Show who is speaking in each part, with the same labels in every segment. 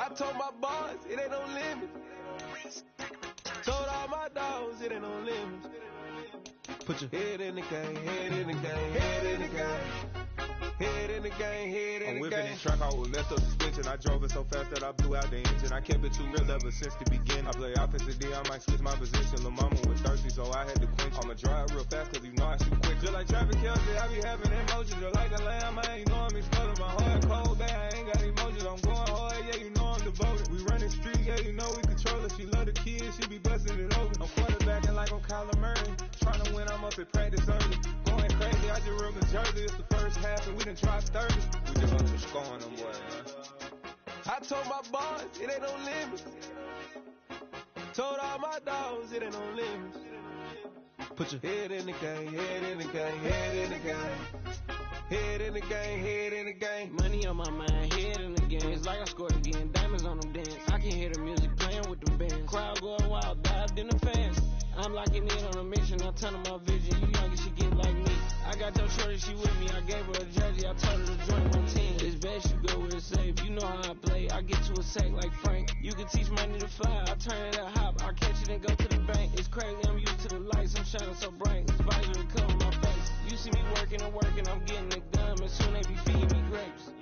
Speaker 1: I told my boys, it ain't no limit. Told all my dogs, it ain't no limit. Put your head in the game, head in the game, head in the game. Head in the game, head in the game. I'm whipping this truck, I was messed up suspension. I drove it so fast that I blew out the engine. I kept it too real ever since the beginning. I play opposite D, I might switch my position. Lil' mama was thirsty, so I had to quench. I'ma drive real fast, cause you know I shoot quick. Just like traffic Kelsey, I be having emotions. Just like a lamb, I ain't know I'm exploding. My heart cold, bad, I ain't got emotions. I'm going hard, yeah, you know I'm devoted. We running street, yeah, you know we control it. She love the kids, she be busting it over. I'm quarterbacking like I'm Kyler Murray. Trying to win, I'm up at practice early. Going crazy, I just real Jersey. It's the first half, and we done dropped 30. We just want to score on them boys, man. I told my boys, it ain't no limits. Told all my dogs, it ain't no limits. Put your head in the game, head in the game, head in the game. Head in the game, head in the game.
Speaker 2: Money on my mind, head in the game. It's like I scored again, diamonds on them dance. I can hear the music playing with the band. Crowd going wild, dived in the fans. I'm locking in on a mission, I tell them my vision. You young, she get like me. I got your shorty, she with me. I gave her a jersey, I told her to join my team. It's best you go where it's safe. You know how I play. I get to a sack like Frank. You can teach money to fly. I turn it a hop. I catch it and go to the bank. It's crazy, I'm used to the lights. I'm shining so bright. This visor will cover my face. You see me working and working. I'm getting it done. And soon they be feeding me grapes.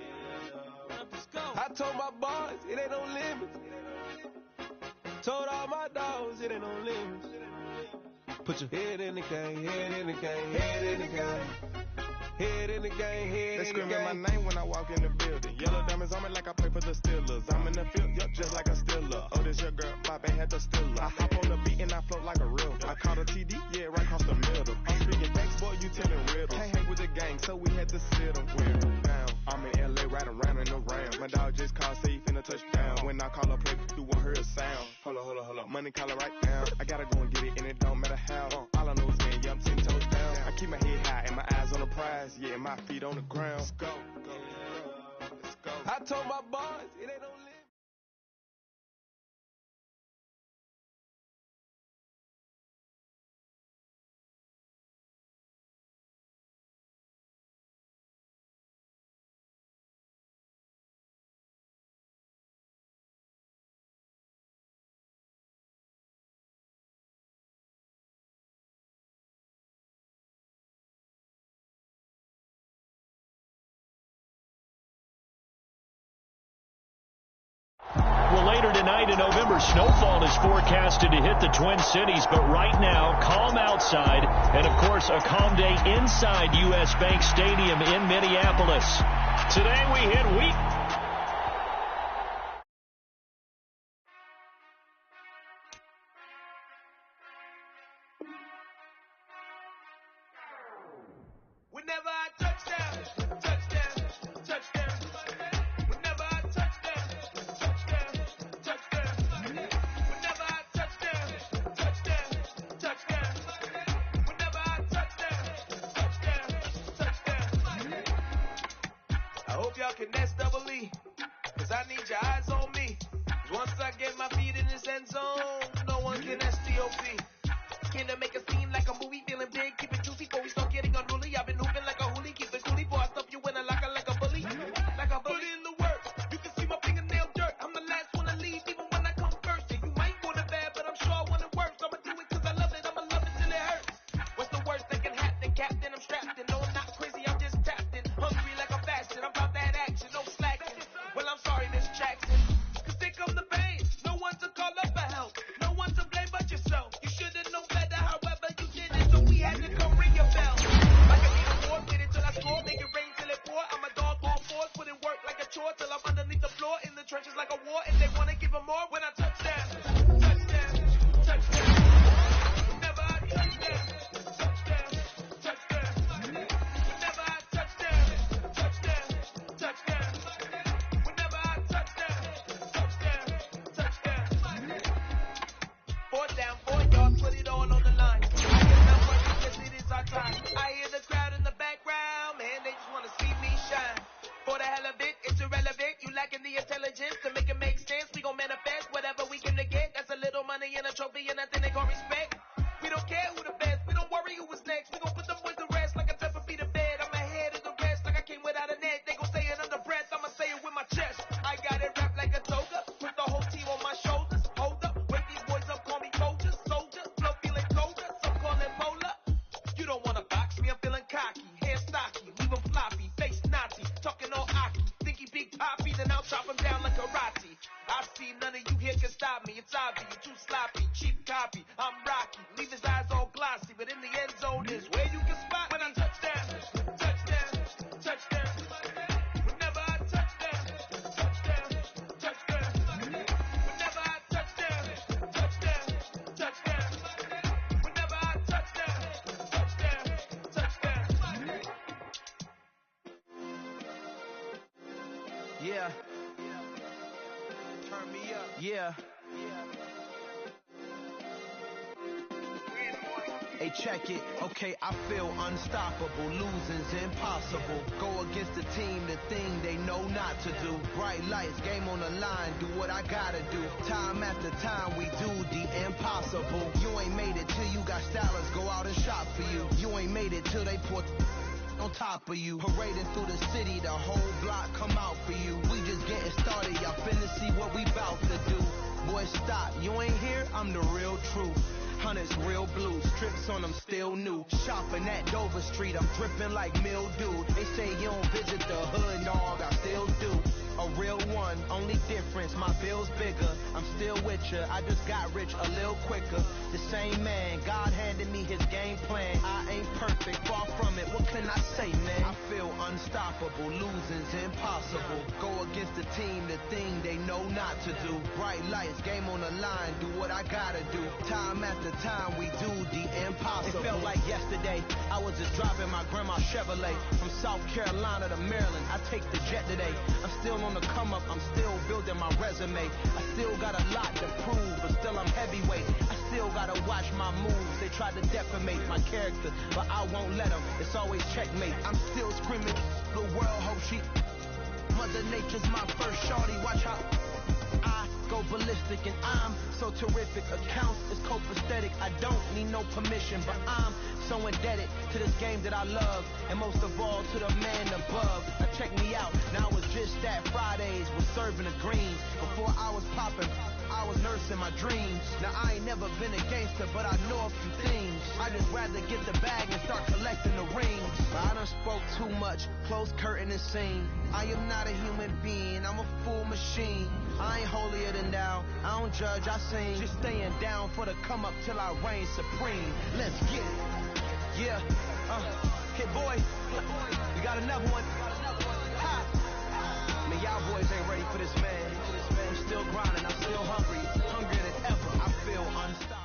Speaker 2: Let's go.
Speaker 1: I told my boys, it ain't no limits. Told all my dogs, it ain't no limits. Put your head in the game, head in the game, head in the game. Head in the game, head
Speaker 3: they
Speaker 1: in the game.
Speaker 3: They screaming my name when I walk in the building. Yellow diamonds on me like I play for the Steelers. I'm in the field, yup, just like a Steeler. Oh, this your girl, my band had the Steeler. I hop on the beat and I float like a real. I caught a TD, yeah, right across the middle. I'm speaking thanks, boy, you telling riddles. Can't hang with the gang, so we had to sit them down. I'm in LA, riding around in the round. My dog just called, say he finna touchdown. When I call a play, do want her a sound. Hold up, money caller right now. I gotta go and get it, and it don't matter how. All I know is man, yeah, I'm 10 toes down. I keep my head high and my eyes on the prize. Yeah, my feet on the ground. Let's go. Let's go.
Speaker 1: I told my boys, it ain't no limit.
Speaker 4: Well, later tonight in November, snowfall is forecasted to hit the Twin Cities, but right now, calm outside, and of course, a calm day inside U.S. Bank Stadium in Minneapolis. Today we hit week.
Speaker 1: Whenever I touchdown, touchdown, touchdown. Whenever I touchdown, touchdown, touchdown. Whenever I touchdown, touchdown, touchdown. Whenever I touchdown, touchdown, touchdown. I hope y'all can nest double E, cause I need your eyes on me. Once I get my feet in this end zone, no one can STOP. Can I make a scene like a movie, feeling big, keep it juicy before we start getting unruly. I've been hooping like a hoolie, keep it coolie before I stuff you in a locker like a bully. Like a bully. Put in the work, you can see my fingernail dirt. I'm the last one to leave, even when I come first. Yeah, you might go to bed, but I'm sure I want it worse. I'ma do it cause I love it, I'ma love it till it hurts. What's the worst that can happen, Captain? I'm strapped in, no I'm not crazy, I'm just tapped in. Hungry like I'm fasting, I'm about that action, no slacking. Well, I'm sorry, Miss Jackson, cause here come the pain. No one to call up for help, no one to blame but yourself. You should've known better, however you did it, so we had to come ring your bell. Like I need a war, get it till I score, make it rain till it pour. I'm a dog, all fours, put in work like a chore till I'm underneath the floor, in the trenches like a war. If they wanna give them more, when I touch down, touchdown, touchdown. Whenever I touchdown, touchdown, touchdown. Whenever I touchdown, touchdown, touchdown. Whenever I touchdown, touchdown, touchdown. Fourth down, 4 yards, put it all on the line. I get numbers because it is our time. I hear the crowd in the background, man, they just wanna see me shine. For the hell of it, it's irrelevant. You lacking the intelligence to make it make sense. We gon' manifest whatever we can it's obvious, you're too sloppy, cheap copy. I'm Rocky, leave his eyes all glossy, but in the end zone is where you can spot when I touchdown, touchdown, touchdown. Whenever I touchdown, touchdown, touchdown. Whenever I touchdown, touchdown, touchdown. Whenever I touchdown, touchdown, touchdown. Yeah. Turn me up. Yeah. Hey, check it. Okay, I feel unstoppable. Losing's impossible. Go against the team, the thing they know not to do. Bright lights, game on the line, do what I gotta do. Time after time, we do the impossible. You ain't made it till you got stylers go out and shop for you. You ain't made it till they put on top of you. Parading through the city, the whole block come out for you. We just getting started, y'all finna see what we bout to do. Boy, stop, you ain't here, I'm the real truth. Hunters real blue, strips on them still new. Shopping at Dover Street, I'm dripping like mildew. They say you don't visit the hood, dog, I still do. A real one, only difference, my bill's bigger. I'm still with ya, I just got rich a little quicker. The same man, God handed me his game plan. I ain't perfect, far from it, what can I say, man? I feel unstoppable, losing's impossible. Go against the team, the thing they know not to do. Bright lights, game on the line, do what I gotta do. Time after time, we do the impossible. It felt like yesterday, I was just driving my grandma's Chevrolet. From South Carolina to Maryland, I take the jet today. I'm still on the come up, I'm still building my resume. I still got a lot to prove, but still I'm heavyweight. I still gotta watch my moves. They tried to defamate my character, but I won't let them. It's always checkmate. I'm still screaming, the world hope she. Mother Nature's my first shorty. Watch how I go ballistic, and I'm so terrific. Accounts is copacetic. I don't need no permission, but I'm so indebted to this game that I love, and most of all to the man above. Now check me out, now it was just that Fridays was serving the greens. Before I was popping, I was nursing my dreams. Now I ain't never been a gangster, but I know a few things. I just rather get the bag and start collecting the rings. But I done spoke too much, close curtain and scene. I am not a human being, I'm a full machine. I ain't holier than thou, I don't judge, I sing. Just staying down for the come up till I reign supreme. Let's get it. Yeah, hey boy, we got another one. Ha. Man, y'all boys ain't ready for this, man. I'm still grinding, I'm still hungry, hungrier than ever. I feel unstoppable.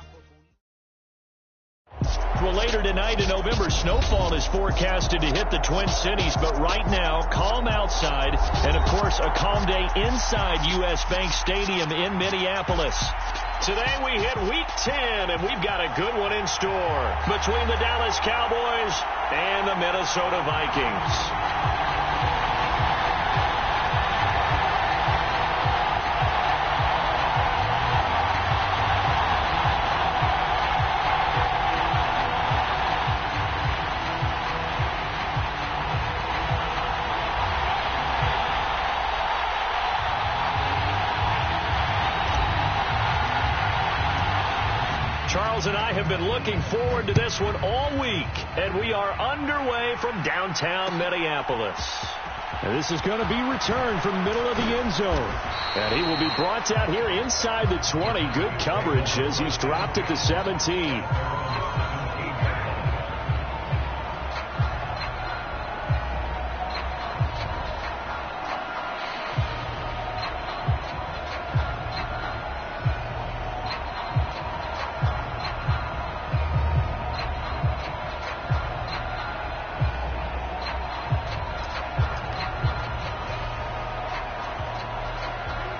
Speaker 4: Well, later tonight in November, snowfall is forecasted to hit the Twin Cities, but right now, calm outside, and of course, a calm day inside U.S. Bank Stadium in Minneapolis. Today we hit Week 10, and we've got a good one in store between the Dallas Cowboys and the Minnesota Vikings. Charles and I have been looking forward to this one all week, and we are underway from downtown Minneapolis. And this is going to be returned from middle of the end zone. And he will be brought down here inside the 20. Good coverage as he's dropped at the 17.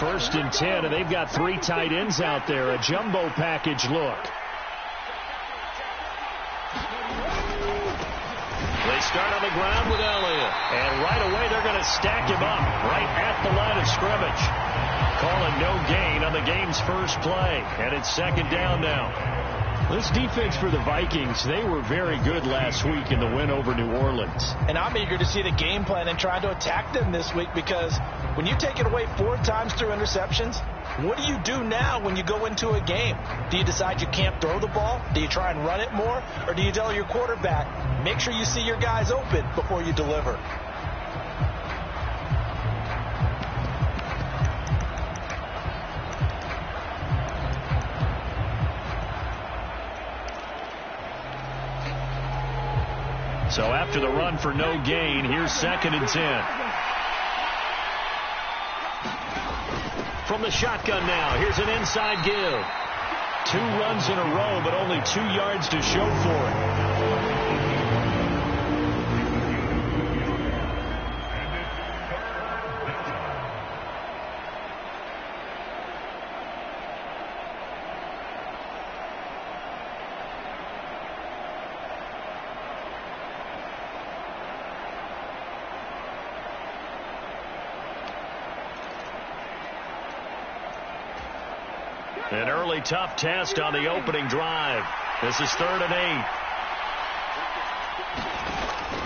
Speaker 4: First and 10, and they've got three tight ends out there. A jumbo package look. They start on the ground with Elliott. And right away, they're going to stack him up right at the line of scrimmage. Calling no gain on the game's first play. And it's second down now. This defense for the Vikings, they were very good last week in the win over New Orleans.
Speaker 5: And I'm eager to see the game plan and try to attack them this week, because when you take it away 4 times through interceptions, what do you do now when you go into a game? Do you decide you can't throw the ball? Do you try and run it more? Or do you tell your quarterback, make sure you see your guys open before you deliver?
Speaker 4: So after the run for no gain, here's 2nd and 10. From the shotgun now, here's an inside give. 2 runs in a row, but only 2 yards to show for it. An early tough test on the opening drive. This is 3rd and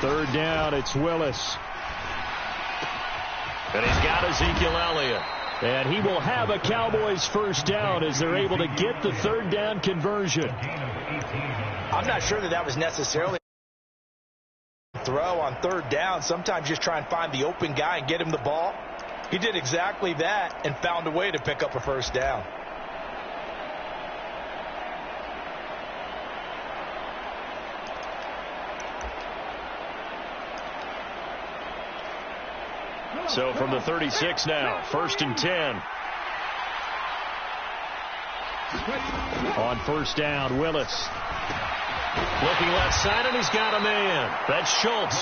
Speaker 4: 8. 3rd down, it's Willis. And he's got Ezekiel Elliott. And he will have a Cowboys 1st down as they're able to get the 3rd down conversion.
Speaker 5: I'm not sure that was necessarily a throw on 3rd down. Sometimes just try and find the open guy and get him the ball. He did exactly that and found a way to pick up a 1st down.
Speaker 4: So from the 36 now, 1st and 10. On 1st down, Willis. Looking left side, and he's got a man. That's Schultz.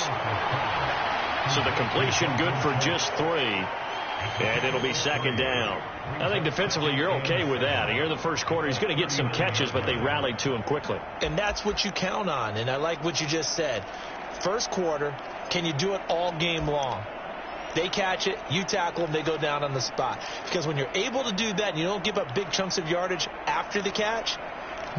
Speaker 4: So the completion good for just 3. And it'll be 2nd down. I think defensively you're okay with that. Here in the 1st quarter, he's going to get some catches, but they rallied to him quickly.
Speaker 5: And that's what you count on, and I like what you just said. 1st quarter, can you do it all game long? They catch it, you tackle them, they go down on the spot. Because when you're able to do that and you don't give up big chunks of yardage after the catch,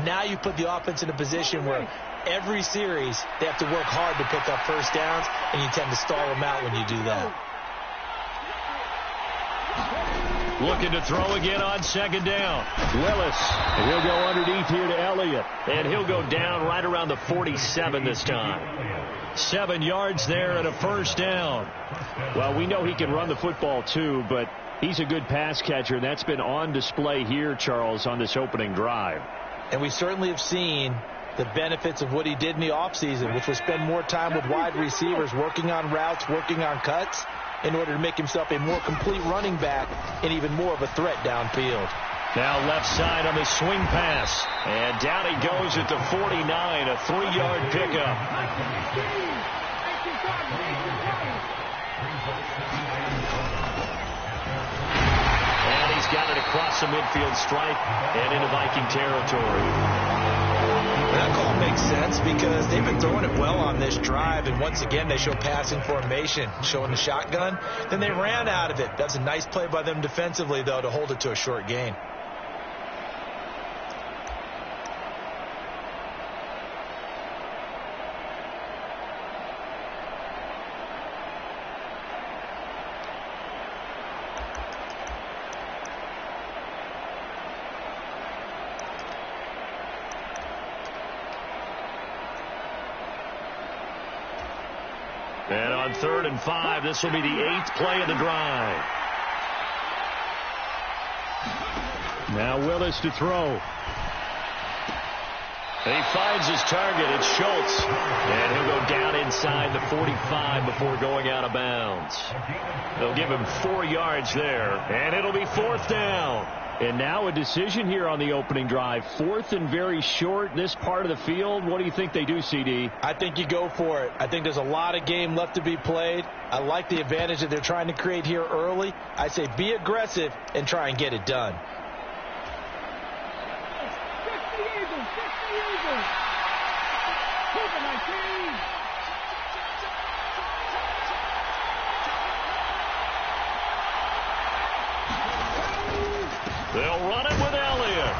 Speaker 5: now you put the offense in a position where every series they have to work hard to pick up 1st downs, and you tend to stall them out when you do that.
Speaker 4: Looking to throw again on 2nd down. Willis. And he'll go underneath here to Elliott. And he'll go down right around the 47 this time. 7 yards there and a 1st down. Well, we know he can run the football too, but he's a good pass catcher, and that's been on display here, Charles, on this opening drive.
Speaker 5: And we certainly have seen the benefits of what he did in the offseason, which was spend more time with wide receivers, working on routes, working on cuts, in order to make himself a more complete running back and even more of a threat downfield.
Speaker 4: Now left side on the swing pass. And down he goes at the 49, a 3-yard pickup. And he's got it across the midfield stripe and into Viking territory.
Speaker 5: That call makes sense because they've been throwing it well on this drive, and once again they show passing formation, showing the shotgun. Then they ran out of it. That's a nice play by them defensively, though, to hold it to a short gain.
Speaker 4: And on 3rd and 5, this will be the 8th play of the drive. Now Willis to throw. And he finds his target. It's Schultz. And he'll go down inside the 45 before going out of bounds. They'll give him 4 yards there. And it'll be 4th down. And now a decision here on the opening drive. 4th and very short, this part of the field. What do you think they do, CD?
Speaker 5: I think you go for it. I think there's a lot of game left to be played. I like the advantage that they're trying to create here early. I say be aggressive and try and get it done.
Speaker 4: They'll run it with Elliott.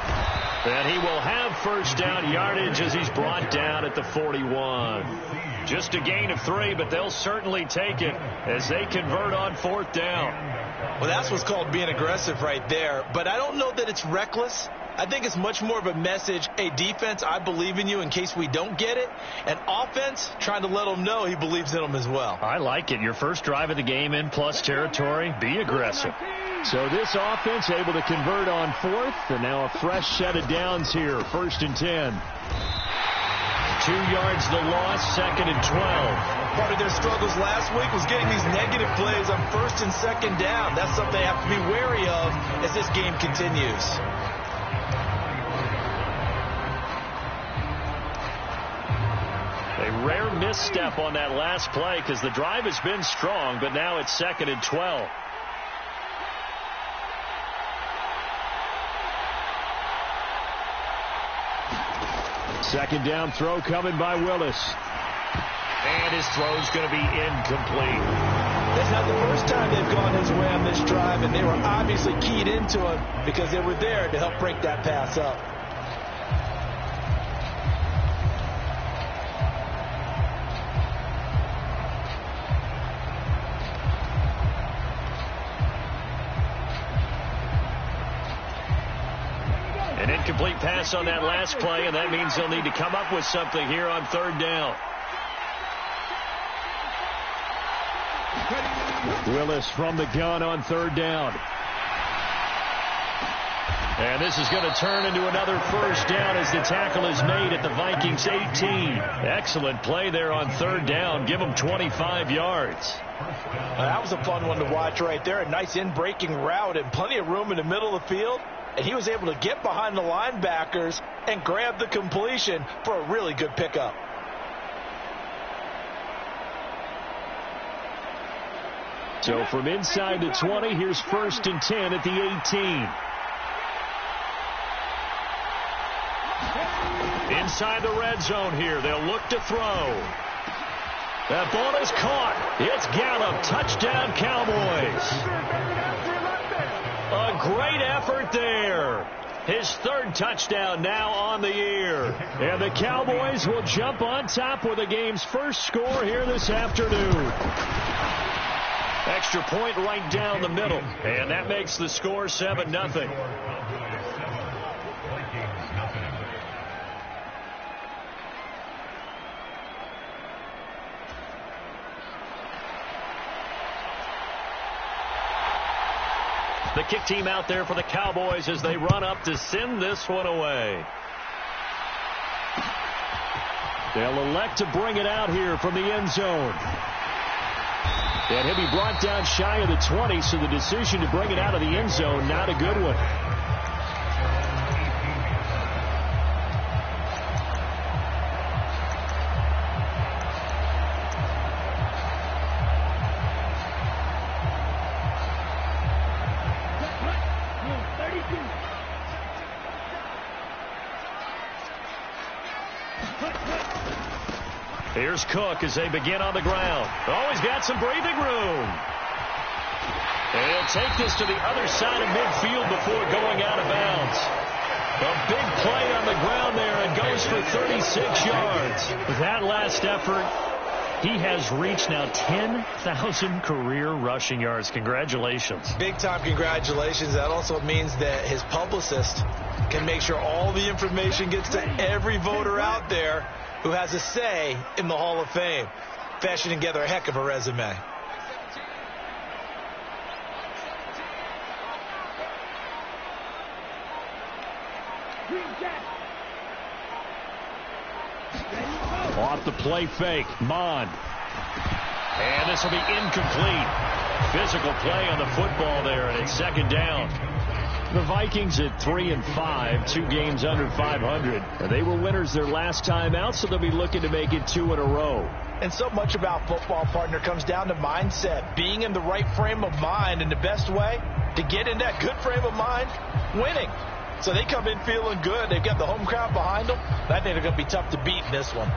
Speaker 4: And he will have 1st down yardage as he's brought down at the 41. Just a gain of 3, but they'll certainly take it as they convert on 4th down.
Speaker 5: Well, that's what's called being aggressive right there. But I don't know that it's reckless. I think it's much more of a message, hey, defense, I believe in you in case we don't get it. And offense, trying to let them know he believes in them as well.
Speaker 4: I like it. Your first drive of the game in plus territory, be aggressive. So this offense able to convert on 4th, and now a fresh set of downs here, 1st and 10. 2 yards the loss, 2nd and 12.
Speaker 5: Part of their struggles last week was getting these negative plays on 1st and 2nd down. That's something they have to be wary of as this game continues.
Speaker 4: A rare misstep on that last play because the drive has been strong, but now it's 2nd and 12. Second down throw coming by Willis. And his throw's going to be incomplete.
Speaker 5: That's not the first time they've gone his way on this drive, and they were obviously keyed into him because they were there to help break that pass up.
Speaker 4: An incomplete pass on that last play, and that means they'll need to come up with something here on 3rd down. Willis from the gun on 3rd down. And this is going to turn into another 1st down as the tackle is made at the Vikings 18. Excellent play there on 3rd down. Give them 25 yards.
Speaker 5: That was a fun one to watch right there. A nice in-breaking route and plenty of room in the middle of the field. And he was able to get behind the linebackers and grab the completion for a really good pickup.
Speaker 4: So from inside the 20, here's 1st and 10 at the 18. Inside the red zone here, they'll look to throw. That ball is caught. It's Gallup. Touchdown, Cowboys. A great effort there. His 3rd touchdown now on the year. And the Cowboys will jump on top with the game's first score here this afternoon. Extra point right down the middle. And that makes the score 7-0. The kick team out there for the Cowboys as they run up to send this one away. They'll elect to bring it out here from the end zone. And he'll be brought down shy of the 20, so the decision to bring it out of the end zone, not a good one. Here's Cook as they begin on the ground. Oh, he's got some breathing room. And he'll take this to the other side of midfield before going out of bounds. A big play on the ground there and goes for 36 yards. With that last effort, he has reached now 10,000 career rushing yards. Congratulations.
Speaker 5: Big time congratulations. That also means that his publicist can make sure all the information gets to every voter out there who has a say in the Hall of Fame. Fashioning together a heck of a resume.
Speaker 4: Off the play fake, Mond. And this will be incomplete. Physical play on the football there, and it's 2nd down. The Vikings at 3-5, 2 games under 500. They were winners their last time out, so they'll be looking to make it 2 in a row.
Speaker 5: And so much about football, partner, comes down to mindset. Being in the right frame of mind, and the best way to get in that good frame of mind, winning. So they come in feeling good. They've got the home crowd behind them. I think they're going to be tough to beat in this one.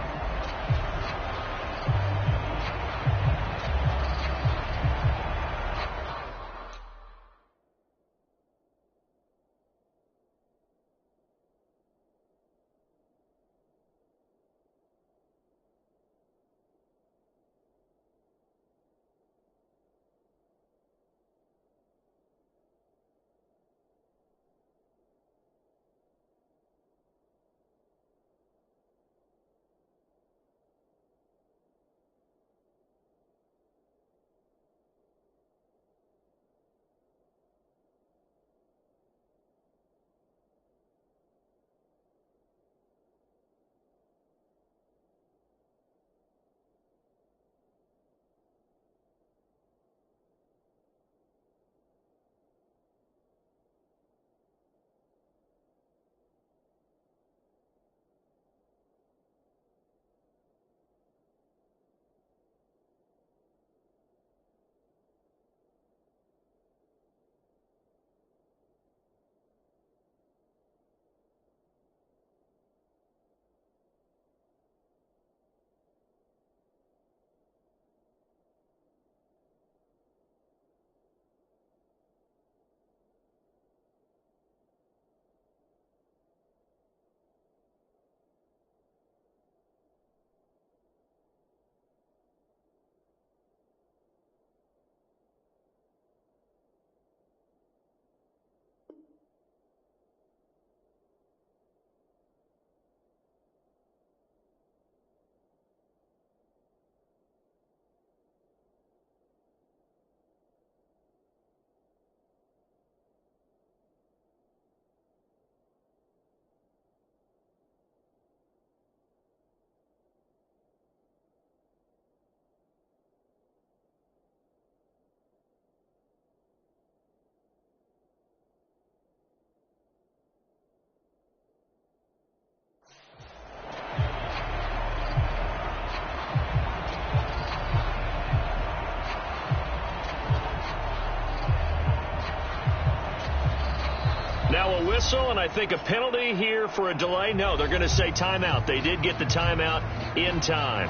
Speaker 4: Now a whistle, and I think a penalty here for a delay. No, they're going to say timeout. They did get the timeout in time.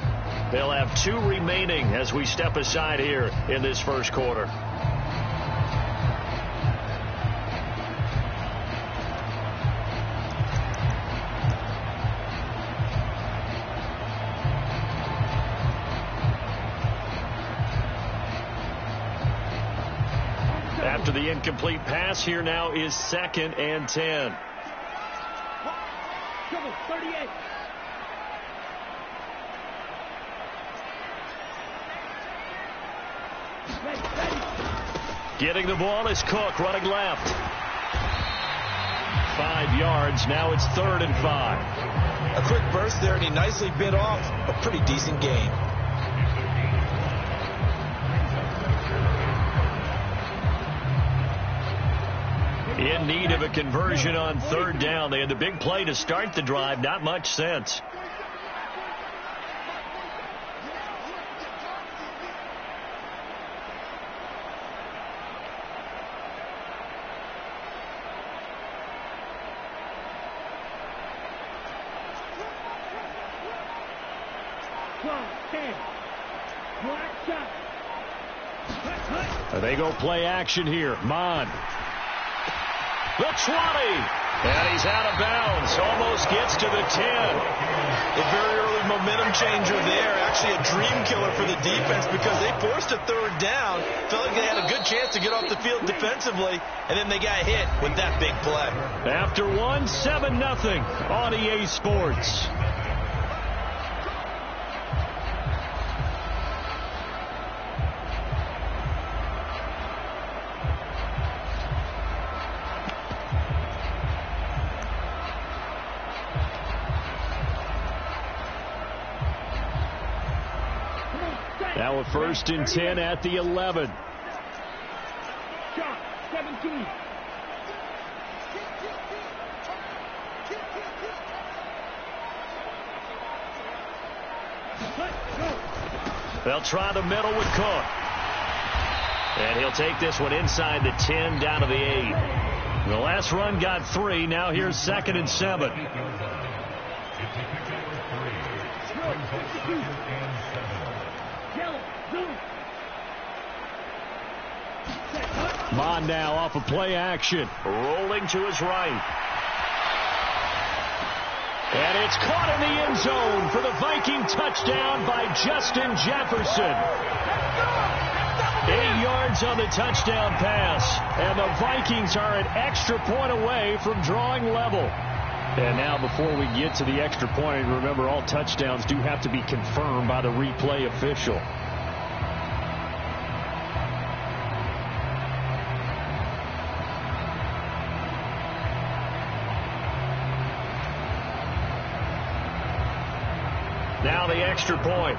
Speaker 4: They'll have 2 remaining as we step aside here in this first quarter. After the incomplete pass, here now is 2nd and 10.
Speaker 1: 38.
Speaker 4: Getting the ball is Cook, running left. 5 yards. Now it's 3rd and 5.
Speaker 5: A quick burst there, and he nicely bit off a pretty decent gain.
Speaker 4: In need of a conversion on 3rd down. They had the big play to start the drive. Not much sense. They go play action here. Mon. The 20. And he's out of bounds. Almost gets to the 10.
Speaker 5: A very early momentum changer there. Actually a dream killer for the defense because they forced a 3rd down. Felt like they had a good chance to get off the field defensively. And then they got hit with that big play.
Speaker 4: After 7-0 on EA Sports. Now a 1st and 10 at the 11.
Speaker 1: 17.
Speaker 4: They'll try the middle with Cook. And he'll take this one inside the 10 down to the 8. The last run got 3. Now here's 2nd and 7. Mon now off of play action. Rolling to his right. And it's caught in the end zone for the Viking touchdown by Justin Jefferson. 8 yards on the touchdown pass. And the Vikings are an extra point away from drawing level. And now before we get to the extra point, remember all touchdowns do have to be confirmed by the replay official. Now the extra point.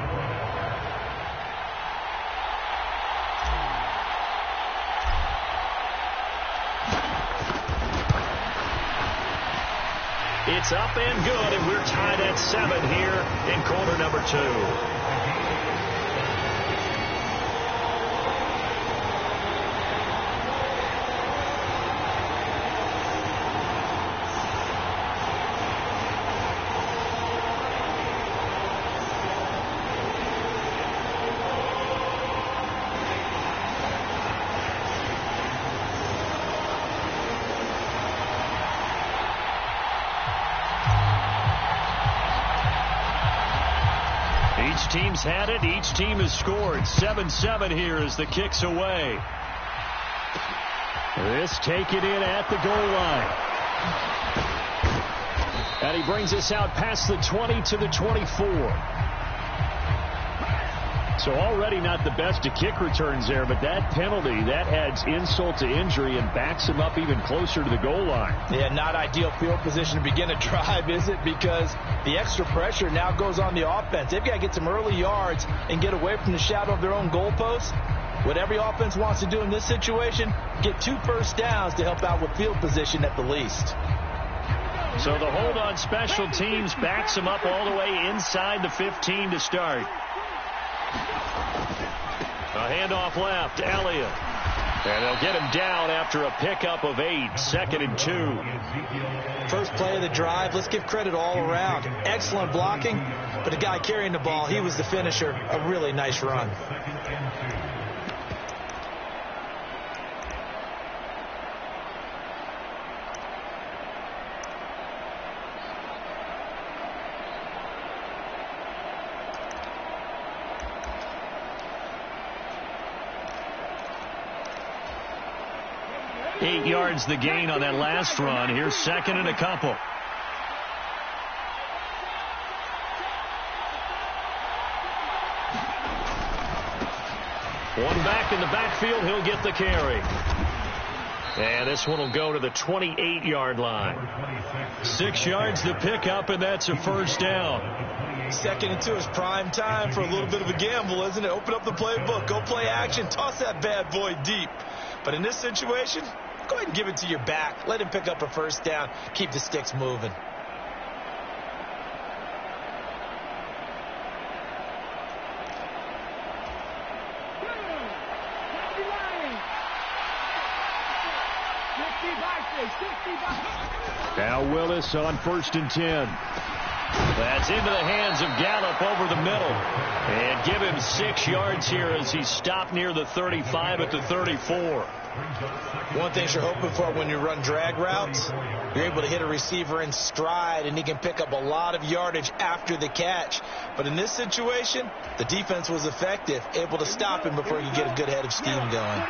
Speaker 4: It's up and good, and we're tied at 7 here in quarter number 2. Each team's had it. Each team has scored. 7-7 here as the kick's away. This taken in at the goal line. And he brings us out past the 20 to the 24. So already not the best of kick returns there, but that penalty, that adds insult to injury and backs him up even closer to the goal line. Yeah, not ideal field position to begin a drive, is it? Because the extra pressure now goes on the offense. They've got to get some early yards and get away from the shadow of their own goalposts. What every offense wants to do in this situation, get 2 first downs to help out with field position at the least. So the hold on special teams backs him up all the way inside the 15 to start. A handoff left. Elliott And they'll get him down after a pickup of 8, 2nd and 2.
Speaker 5: First play of the drive, let's give credit all around. Excellent blocking, but the guy carrying the ball, he was the finisher. A really nice run.
Speaker 4: Eight yards the gain on that last run. Here's 2nd and a couple. One back in the backfield. He'll get the carry. And this one will go to the 28-yard line. 6 yards the pickup, and that's a first down.
Speaker 5: 2nd and 2 is prime time for a little bit of a gamble, isn't it? Open up the playbook. Go play action. Toss that bad boy deep. But in this situation, go ahead and give it to your back. Let him pick up a first down. Keep the sticks moving.
Speaker 4: Now Willis on 1st and 10. That's into the hands of Gallup over the middle. And give him 6 yards here as he stopped near the 35 at the 34.
Speaker 5: One thing you're hoping for when you run drag routes, you're able to hit a receiver in stride, and he can pick up a lot of yardage after the catch. But in this situation, the defense was effective, able to stop him before you get a good head of steam going.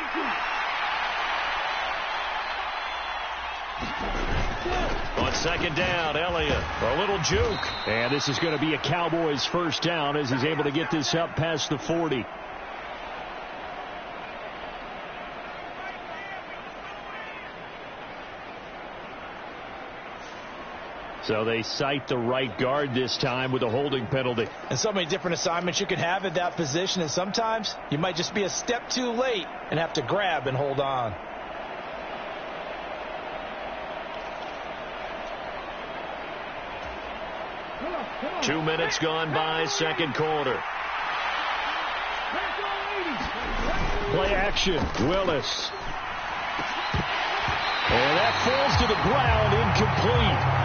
Speaker 4: On 2nd down, Elliott, a little juke. And this is going to be a Cowboys first down as he's able to get this up past the 40. So they cite the right guard this time with a holding penalty.
Speaker 5: And so many different assignments you can have at that position, and sometimes you might just be a step too late and have to grab and hold on.
Speaker 4: Two minutes gone by, 2nd quarter. Play action, Willis. And that falls to the ground, incomplete.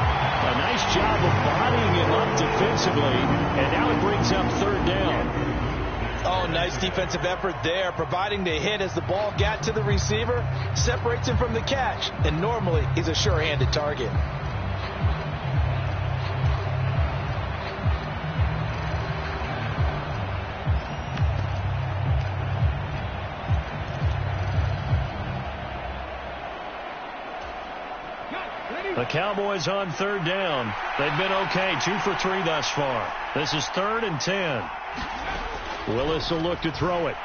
Speaker 4: A nice job of bodying him up defensively, and now it brings up 3rd down.
Speaker 5: Oh, nice defensive effort there, providing the hit as the ball got to the receiver, separates him from the catch, and normally he's a sure-handed target.
Speaker 4: The Cowboys on 3rd down. They've been okay, 2 for 3 thus far. This is 3rd and 10. Willis will look to throw it.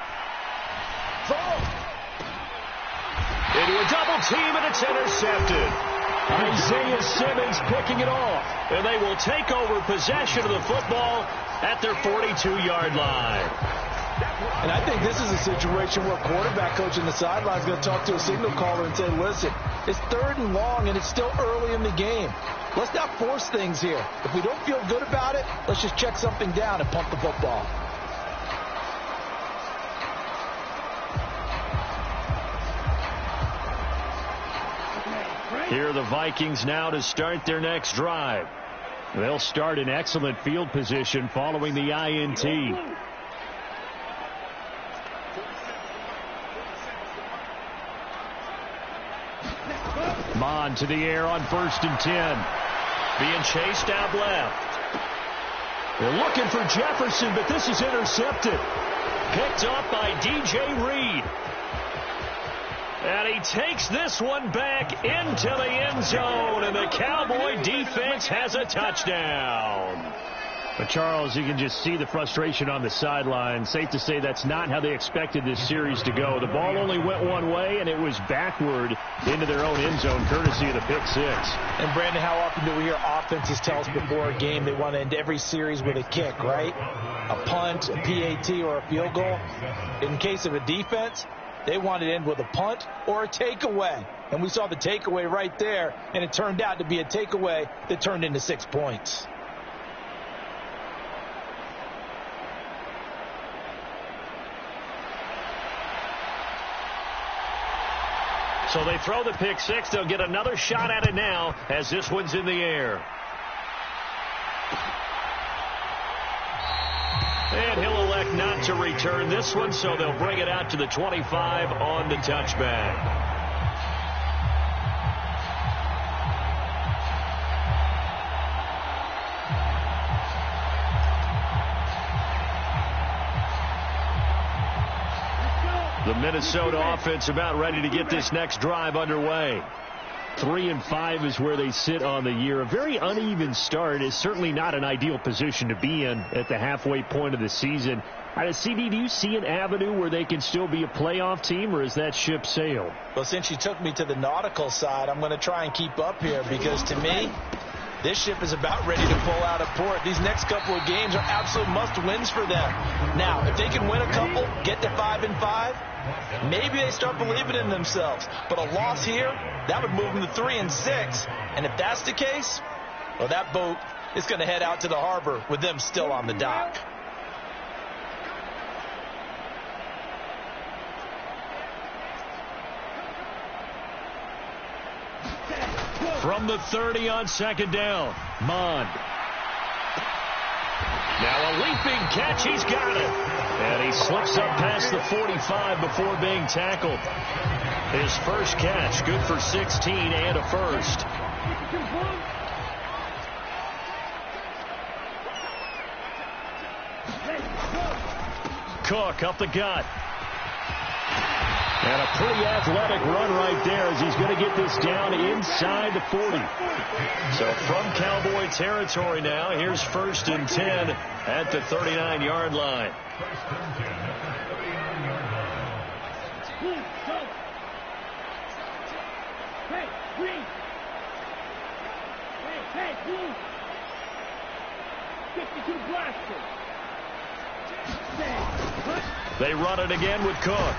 Speaker 4: Into a double team, and it's intercepted. Isaiah Simmons picking it off. And they will take over possession of the football at their 42-yard line.
Speaker 5: And I think this is a situation where quarterback coach in the sideline is going to talk to a signal caller and say, listen, it's 3rd and long, and it's still early in the game. Let's not force things here. If we don't feel good about it, let's just check something down and pump the football.
Speaker 4: Here are the Vikings now to start their next drive. They'll start in excellent field position following the INT. Mon to the air on 1st and 10. Being chased out left. They're looking for Jefferson, but this is intercepted. Picked up by DJ Reed. And he takes this one back into the end zone, and the Cowboy defense has a touchdown. But, Charles, you can just see the frustration on the sideline. Safe to say that's not how they expected this series to go. The ball only went one way, and it was backward into their own end zone, courtesy of the pick 6.
Speaker 5: And, Brandon, how often do we hear offenses tell us before a game they want to end every series with a kick, right? A punt, a PAT, or a field goal. In case of a defense, they want to end with a punt or a takeaway. And we saw the takeaway right there, and it turned out to be a takeaway that turned into 6 points.
Speaker 4: So they throw the pick six. They'll get another shot at it now as this one's in the air. And he'll elect not to return this one, so they'll bring it out to the 25 on the touchback. The Minnesota offense about ready to get this next drive underway. 3-5 is where they sit on the year. A very uneven start is certainly not an ideal position to be in at the halfway point of the season. CD, do you see an avenue where they can still be a playoff team, or is that ship sailed?
Speaker 5: Well, since you took me to the nautical side, I'm going to try and keep up here because to me, this ship is about ready to pull out of port. These next couple of games are absolute must-wins for them. Now, if they can win a couple, get to 5-5, maybe they start believing in themselves. But a loss here, that would move them to 3-6. And if that's the case, well, that boat is going to head out to the harbor with them still on the dock.
Speaker 4: From the 30 on second down, Mond. Now a leaping catch, he's got it. And he slips up past the 45 before being tackled. His first catch, good for 16 and a first. Cook up the gut. And a pretty athletic run right there as he's going to get this down inside the 40. So from Cowboy territory now, here's 1st and 10 at the 39-yard line. They run it again with Cook.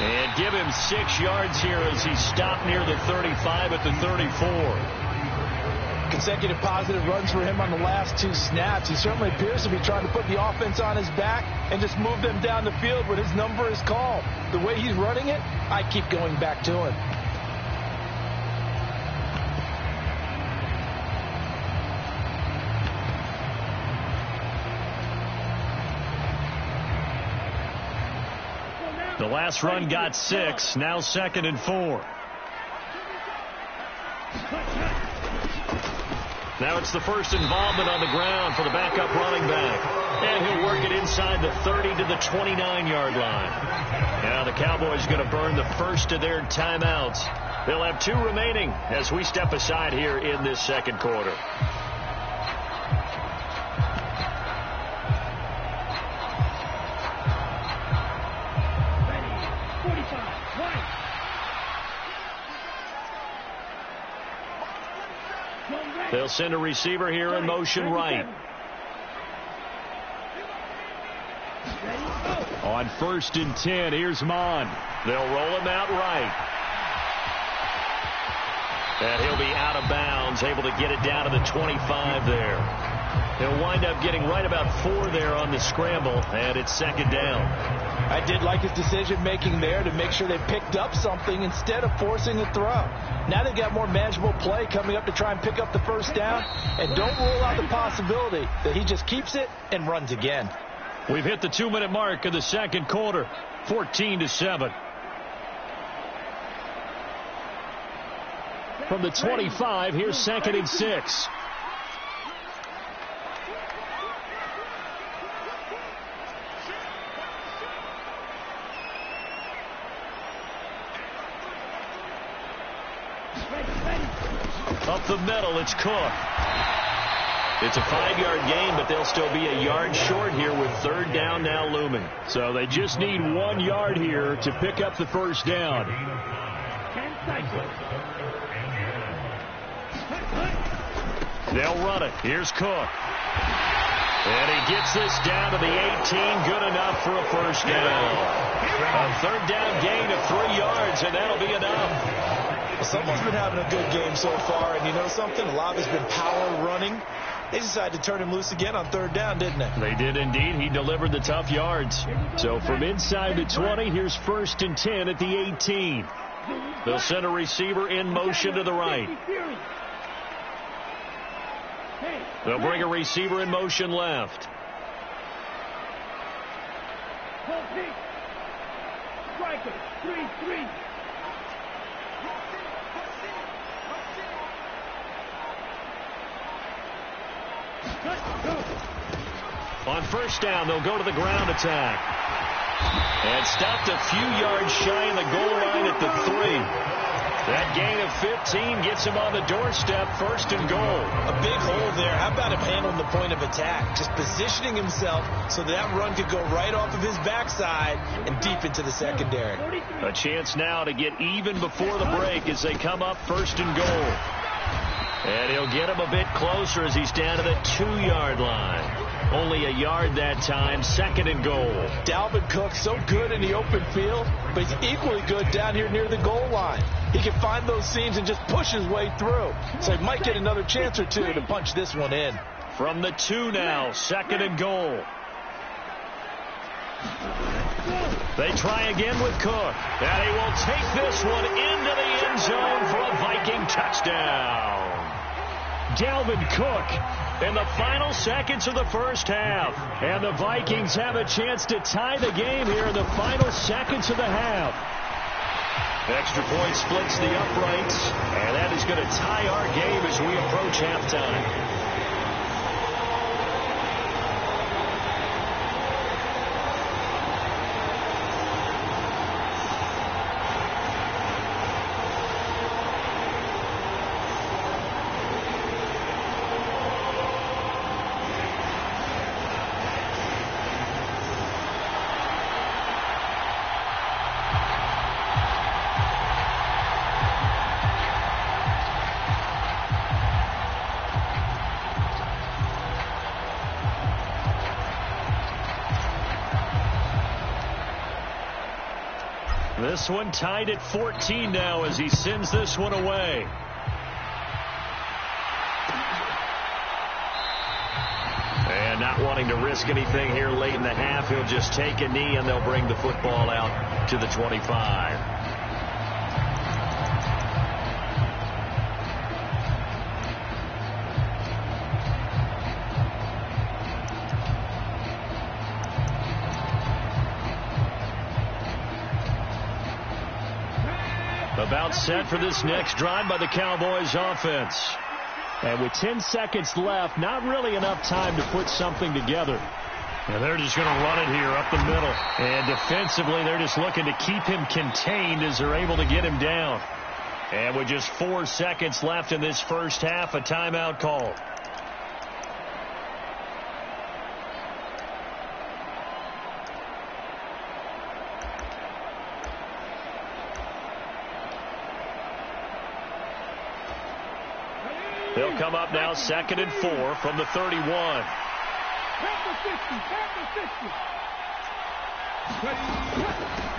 Speaker 4: And give him 6 yards here as he stopped near the 35 at the 34.
Speaker 5: Consecutive positive runs for him on the last 2 snaps. He certainly appears to be trying to put the offense on his back and just move them down the field when his number is called. The way he's running it, I keep going back to him.
Speaker 4: The last run got 6. Now 2nd and 4. Now it's the first involvement on the ground for the backup running back. And he'll work it inside the 30 to the 29-yard line. Now the Cowboys going to burn the first of their timeouts. They'll have 2 remaining as we step aside here in this second quarter. They'll send a receiver here in motion right. On 1st and 10, here's Mond. They'll roll him out right. And he'll be out of bounds, able to get it down to the 25 there. He'll wind up getting right about 4 there on the scramble, and it's 2nd down.
Speaker 5: I did like his decision-making there to make sure they picked up something instead of forcing the throw. Now they've got more manageable play coming up to try and pick up the first down, and don't rule out the possibility that he just keeps it and runs again.
Speaker 4: We've hit the 2-minute mark of the second quarter, 14-7. From the 25, here's 2nd and 6. Up the middle, it's Cook. It's a 5-yard gain, but they'll still be a yard short here with 3rd down now looming. So they just need 1 yard here to pick up the first down.
Speaker 1: 10 seconds.
Speaker 4: They'll run it. Here's Cook. And he gets this down to the 18. Good enough for a first down. A 3rd down gain of 3 yards, and that'll be enough.
Speaker 5: Well, someone's been having a good game so far, and you know something? A lot has been power running. They decided to turn him loose again on 3rd down, didn't they?
Speaker 4: They did indeed. He delivered the tough yards. So from inside the 20, here's 1st and 10 at the 18. They'll send a receiver in motion to the right. They'll bring a receiver in motion left.
Speaker 1: Striker, 3-3.
Speaker 4: On first down, they'll go to the ground attack. And stopped a few yards shy of the goal line at the 3. That gain of 15 gets him on the doorstep, first and goal.
Speaker 5: A big hole there. How about him handling the point of attack? Just positioning himself so that run could go right off of his backside and deep into the secondary.
Speaker 4: A chance now to get even before the break as they come up first and goal. And he'll get him a bit closer as he's down to the 2-yard line. Only a yard that time, second and goal.
Speaker 5: Dalvin Cook so good in the open field, but he's equally good down here near the goal line. He can find those seams and just push his way through. So he might get another chance or two to punch this one in.
Speaker 4: From the 2 now, second and goal. They try again with Cook. And he will take this one into the end zone for a Viking touchdown. Dalvin Cook in the final seconds of the first half. And the Vikings have a chance to tie the game here in the final seconds of the half. Extra point splits the uprights, and that is going to tie our game as we approach halftime. This one tied at 14 now as he sends this one away. And not wanting to risk anything here late in the half, he'll just take a knee and they'll bring the football out to the 25. About set for this next drive by the Cowboys offense. And with 10 seconds left, not really enough time to put something together. And they're just going to run it here up the middle. And defensively, they're just looking to keep him contained as they're able to get him down. And with just 4 seconds left in this first half, a timeout call. They'll come up now, second and 4 from the 31.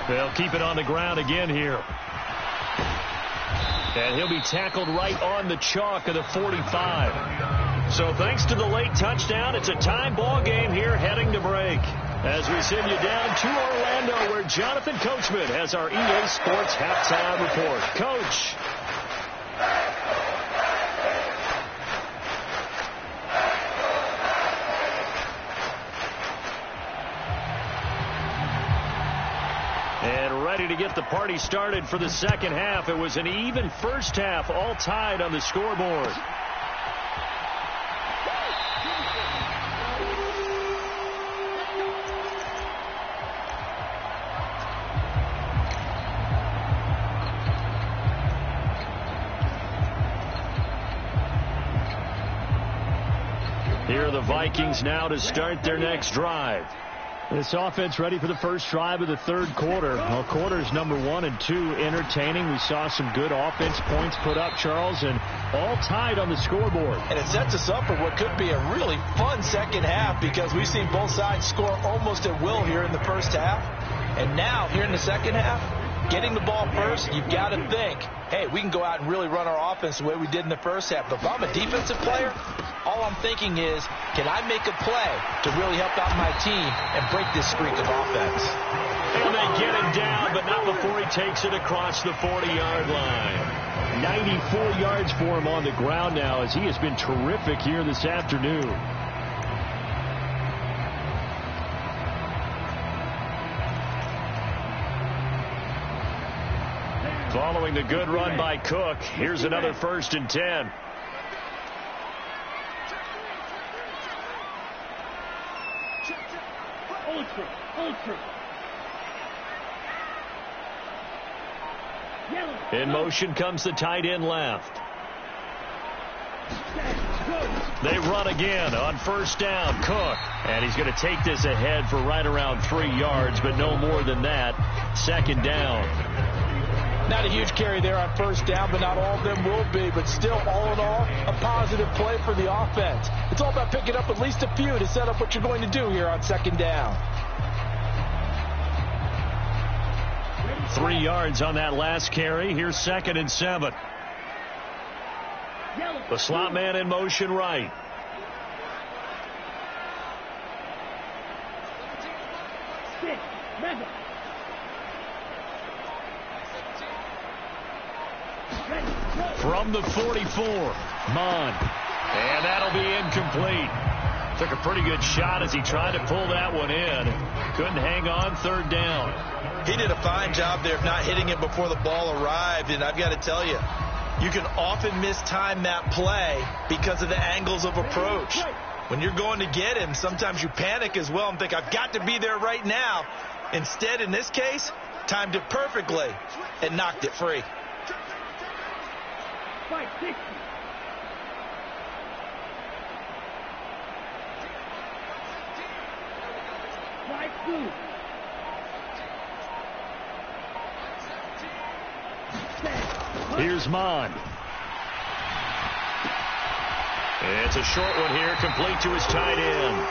Speaker 4: They'll keep it on the ground again here. And he'll be tackled right on the chalk of the 45. So thanks to the late touchdown, it's a tie ball game here heading to break. As we send you down to Orlando, where Jonathan Coachman has our EA Sports halftime report. Coach. And ready to get the party started for the second half. It was an even first half, all tied on the scoreboard. Here are the Vikings now to start their next drive. This offense ready for the first drive of the third quarter. Well, quarters number 1 and 2 entertaining. We saw some good offense points put up, Charles, and all tied on the scoreboard.
Speaker 5: And it sets us up for what could be a really fun second half because we've seen both sides score almost at will here in the first half. And now, here in the second half, getting the ball first, you've got to think, hey, we can go out and really run our offense the way we did in the first half. But if I'm a defensive player, All I'm thinking is, can I make a play to really help out my team and break this streak of offense?
Speaker 4: And they get him down, but not before he takes it across the 40-yard line. 94 yards for him on the ground now, as he has been terrific here this afternoon. Following the good run by Cook, here's another 1st and 10. In motion comes the tight end left. They run again on 1st down. Cook. And he's going to take this ahead for right around 3 yards, but no more than that. 2nd down.
Speaker 5: Not a huge carry there on 1st down, but not all of them will be. But still, all in all, a positive play for the offense. It's all about picking up at least a few to set up what you're going to do here on 2nd down.
Speaker 4: 3 yards on that last carry. Here's 2nd and 7. The slot man in motion right. From the 44, Mon. And that'll be incomplete. Took a pretty good shot as he tried to pull that one in. Couldn't hang on. 3rd down.
Speaker 5: He did a fine job there of not hitting it before the ball arrived, and I've got to tell you, you can often mistime that play because of the angles of approach. When you're going to get him, sometimes you panic as well and think, I've got to be there right now. Instead, in this case, timed it perfectly and knocked it free.
Speaker 4: Here's Mon. It's a short one here, complete to his tight end.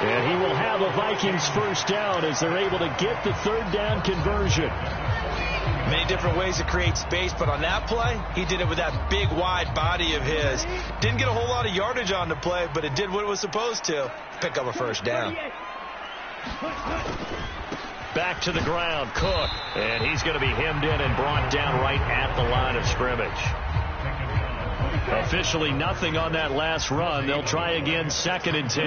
Speaker 4: And he will have a Vikings 1st down as they're able to get the 3rd down conversion.
Speaker 5: Many different ways to create space, but on that play, he did it with that big, wide body of his. Didn't get a whole lot of yardage on the play, but it did what it was supposed to, pick up a 1st down.
Speaker 4: Back to the ground, Cook. And he's going to be hemmed in and brought down right at the line of scrimmage. Officially nothing on that last run. They'll try again, 2nd and 10.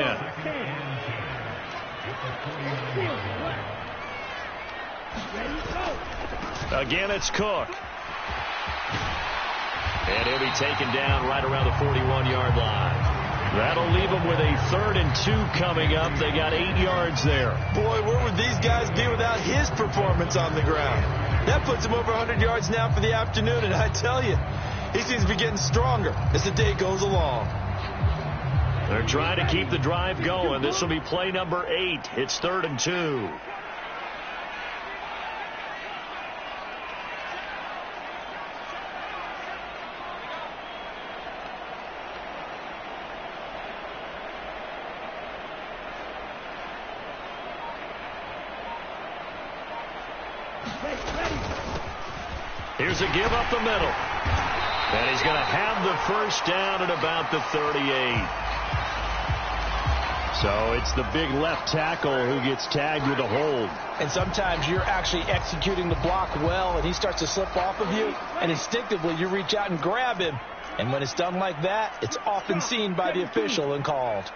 Speaker 4: Again, it's Cook. And he'll be taken down right around the 41-yard line. That'll leave them with a 3rd and 2 coming up. They got 8 yards there.
Speaker 5: Boy, where would these guys be without his performance on the ground? That puts him over 100 yards now for the afternoon, and I tell you, he seems to be getting stronger as the day goes along.
Speaker 4: They're trying to keep the drive going. This will be play number 8. It's 3rd and 2. Here's a give up the middle. And he's going to have the 1st down at about the 38. So it's the big left tackle who gets tagged with a hold.
Speaker 5: And sometimes you're actually executing the block well, and he starts to slip off of you, and instinctively you reach out and grab him. And when it's done like that, it's often seen by the official and called.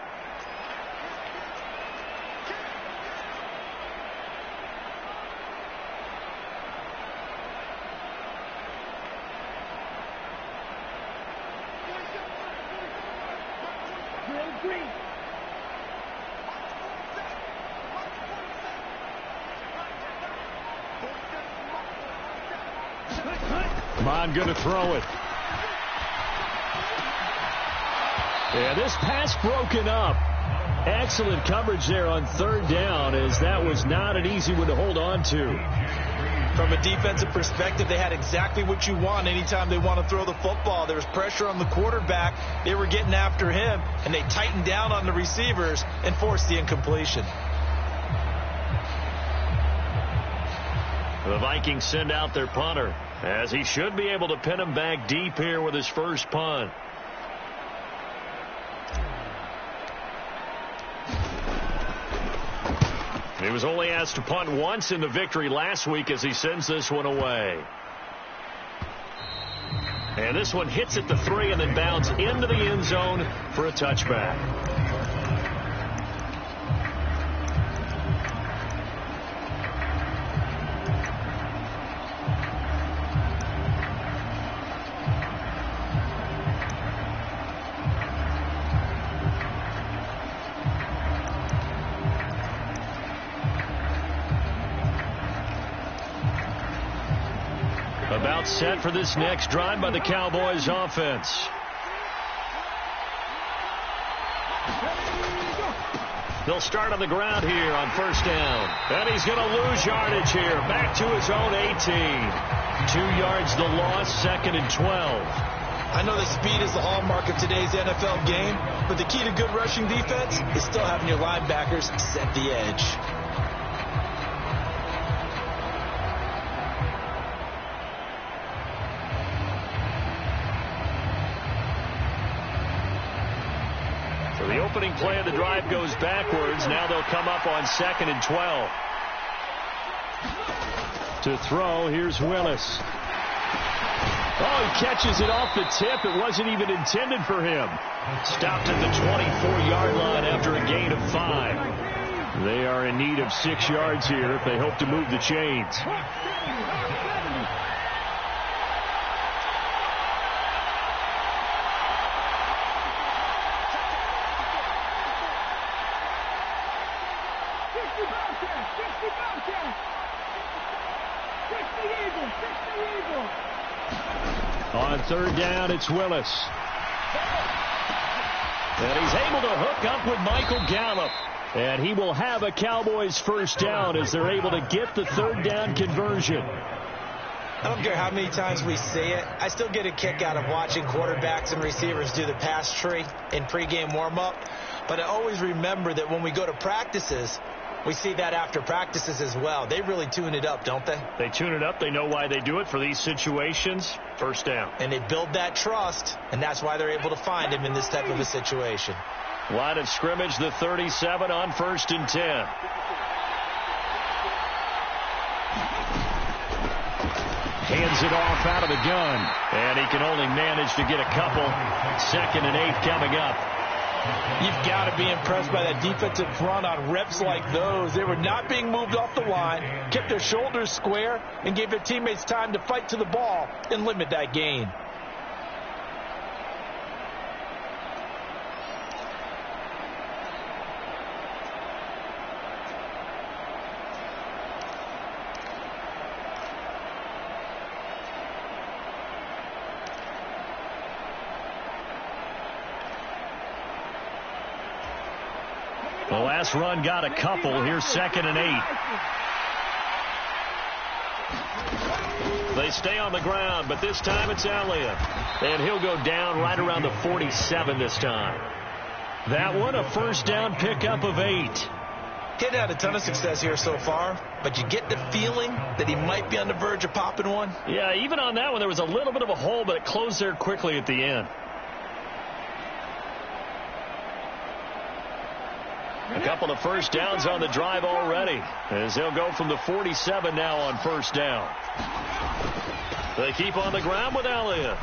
Speaker 4: Mon going to throw it. Yeah, this pass broken up. Excellent coverage there on 3rd down, as that was not an easy one to hold on to.
Speaker 5: From a defensive perspective, they had exactly what you want anytime they want to throw the football. There was pressure on the quarterback. They were getting after him, and they tightened down on the receivers and forced the incompletion.
Speaker 4: The Vikings send out their punter, as he should be able to pin him back deep here with his first punt. was only asked to punt once in the victory last week as he sends this one away. And this one hits at the 3 and then bounds into the end zone for a touchback. About set for this next drive by the Cowboys offense. They'll start on the ground here on first down. And he's going to lose yardage here. Back to his own 18. 2 yards the loss, 2nd and 12.
Speaker 5: I know that speed is the hallmark of today's NFL game, but the key to good rushing defense is still having your linebackers set the edge.
Speaker 4: The opening play of the drive goes backwards. Now they'll come up on 2nd and 12. To throw, here's Willis. Oh, he catches it off the tip. It wasn't even intended for him. Stopped at the 24-yard line after a gain of 5. They are in need of 6 yards here if they hope to move the chains. On 3rd down, it's Willis. And he's able to hook up with Michael Gallup. And he will have a Cowboys first down as they're able to get the 3rd down conversion.
Speaker 5: I don't care how many times we say it. I still get a kick out of watching quarterbacks and receivers do the pass tree in pregame warm-up. But I always remember that when we go to practices, we see that after practices as well. They really tune it up, don't they?
Speaker 4: They tune it up. They know why they do it for these situations. First down.
Speaker 5: And they build that trust, and that's why they're able to find him in this type of a situation.
Speaker 4: Line of scrimmage, the 37 on 1st and 10. Hands it off out of the gun. And he can only manage to get a couple. 2nd and 8 coming up.
Speaker 5: You've got to be impressed by that defensive front on reps like those. They were not being moved off the line, kept their shoulders square, and gave their teammates time to fight to the ball and limit that gain.
Speaker 4: The last run got a couple. Here's 2nd and 8. They stay on the ground, but this time it's Elliott. And he'll go down right around the 47 this time. That one, a first down pickup of 8.
Speaker 5: He hadn't had a ton of success here so far, but you get the feeling that he might be on the verge of popping one.
Speaker 4: Yeah, even on that one, there was a little bit of a hole, but it closed there quickly at the end. A couple of first downs on the drive already, as they'll go from the 47 now on first down. They keep on the ground with Elliott.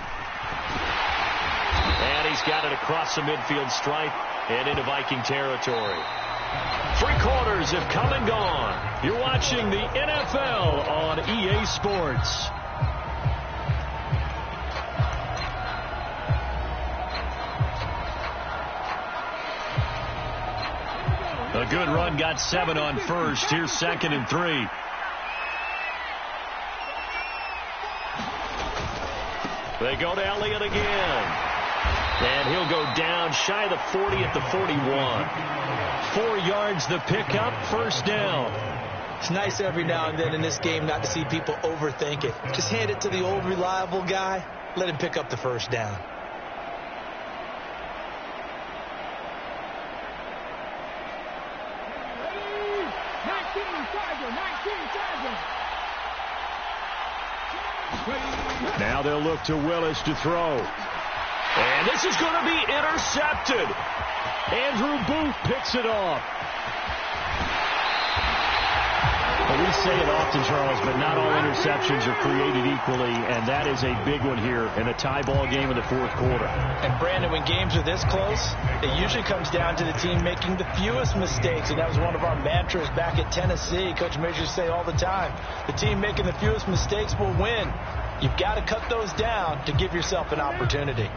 Speaker 4: And he's got it across the midfield stripe and into Viking territory. 3 quarters have come and gone. You're watching the NFL on EA Sports. A good run got 7 on first. Here's 2nd and 3. They go to Elliott again. And he'll go down shy of the 40 at the 41. 4 yards the pickup, first down.
Speaker 5: It's nice every now and then in this game not to see people overthink it. Just hand it to the old reliable guy. Let him pick up the first down.
Speaker 4: Now they'll look to Willis to throw. And this is going to be intercepted. Andrew Booth picks it off. Well, we say it often, Charles, but not all interceptions are created equally, and that is a big one here in a tie ball game in the fourth quarter.
Speaker 5: And, Brandon, when games are this close, it usually comes down to the team making the fewest mistakes, and that was one of our mantras back at Tennessee. Coach Majors say all the time, the team making the fewest mistakes will win. You've got to cut those down to give yourself an opportunity.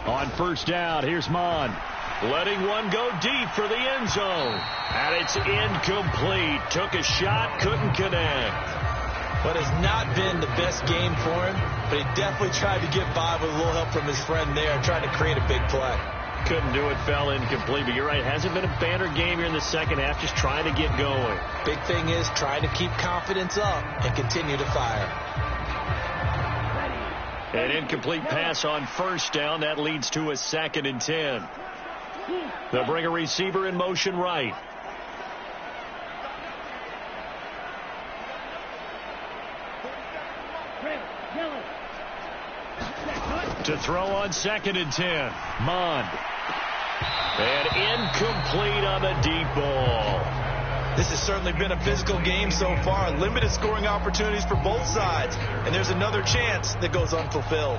Speaker 4: On first down, here's Mon. Letting one go deep for the end zone. And it's incomplete. Took a shot, couldn't connect.
Speaker 5: But it's not been the best game for him, but he definitely tried to get by with a little help from his friend there, trying to create a big play.
Speaker 4: Couldn't do it, fell incomplete. But you're right, hasn't been a banner game here in the second half, just trying to get going.
Speaker 5: Big thing is trying to keep confidence up and continue to fire.
Speaker 4: An incomplete pass on first down. That leads to a 2nd and 10. They'll bring a receiver in motion right. To throw on 2nd and 10. Mond. And incomplete on the deep ball.
Speaker 5: This has certainly been a physical game so far. Limited scoring opportunities for both sides. And there's another chance that goes unfulfilled.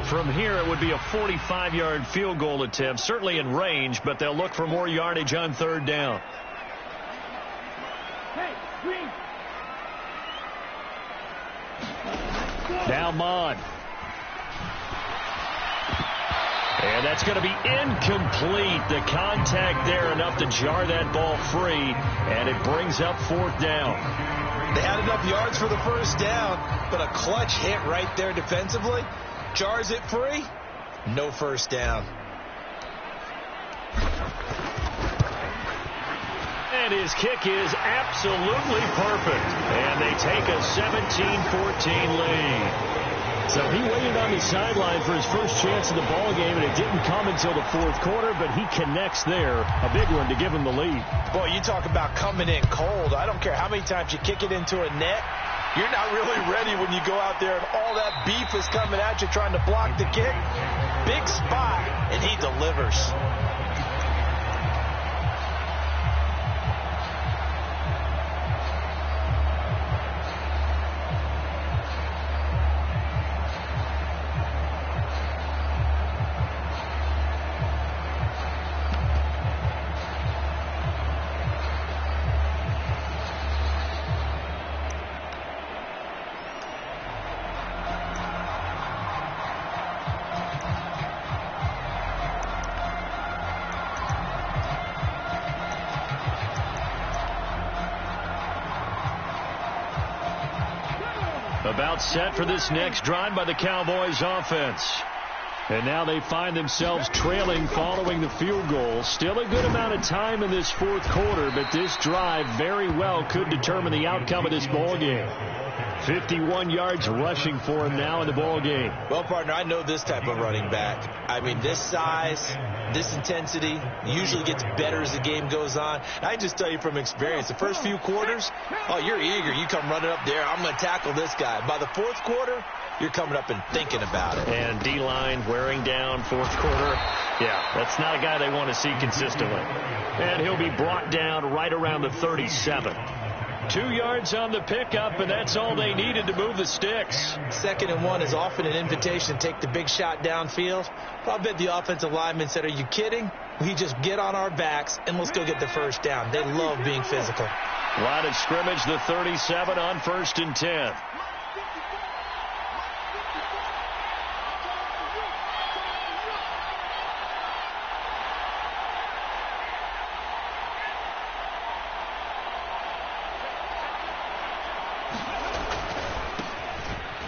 Speaker 4: From here, it would be a 45-yard field goal attempt. Certainly in range, but they'll look for more yardage on third down. Now Mond. And that's going to be incomplete. The contact there enough to jar that ball free, and it brings up fourth down.
Speaker 5: They had enough yards for the first down, but a clutch hit right there defensively jars it free. No first down.
Speaker 4: And his kick is absolutely perfect. And they take a 17-14 lead. So he waited on the sideline for his first chance in the ball game, and it didn't come until the fourth quarter, but he connects there. A big one to give him the lead.
Speaker 5: Boy, you talk about coming in cold. I don't care how many times you kick it into a net. You're not really ready when you go out there and all that beef is coming at you trying to block the kick. Big spot, and he delivers.
Speaker 4: About set for this next drive by the Cowboys offense. And now they find themselves trailing following the field goal. Still a good amount of time in this fourth quarter, but this drive very well could determine the outcome of this ball game. 51 yards rushing for him now in the ball game.
Speaker 5: Well, partner, I know this type of running back. I mean, this size, this intensity usually gets better as the game goes on. I just tell you from experience, the first few quarters, oh, you're eager. You come running up there. I'm going to tackle this guy. By the fourth quarter, you're coming up and thinking about it.
Speaker 4: And D-line wearing down fourth quarter. Yeah, that's not a guy they want to see consistently. And he'll be brought down right around the 37. 2 yards on the pickup, and that's all they needed to move the sticks.
Speaker 5: 2nd and 1 is often an invitation to take the big shot downfield. I bet the offensive lineman said, are you kidding? We just get on our backs, and let's go get the first down. They love being physical.
Speaker 4: Line of scrimmage, the 37 on 1st and 10.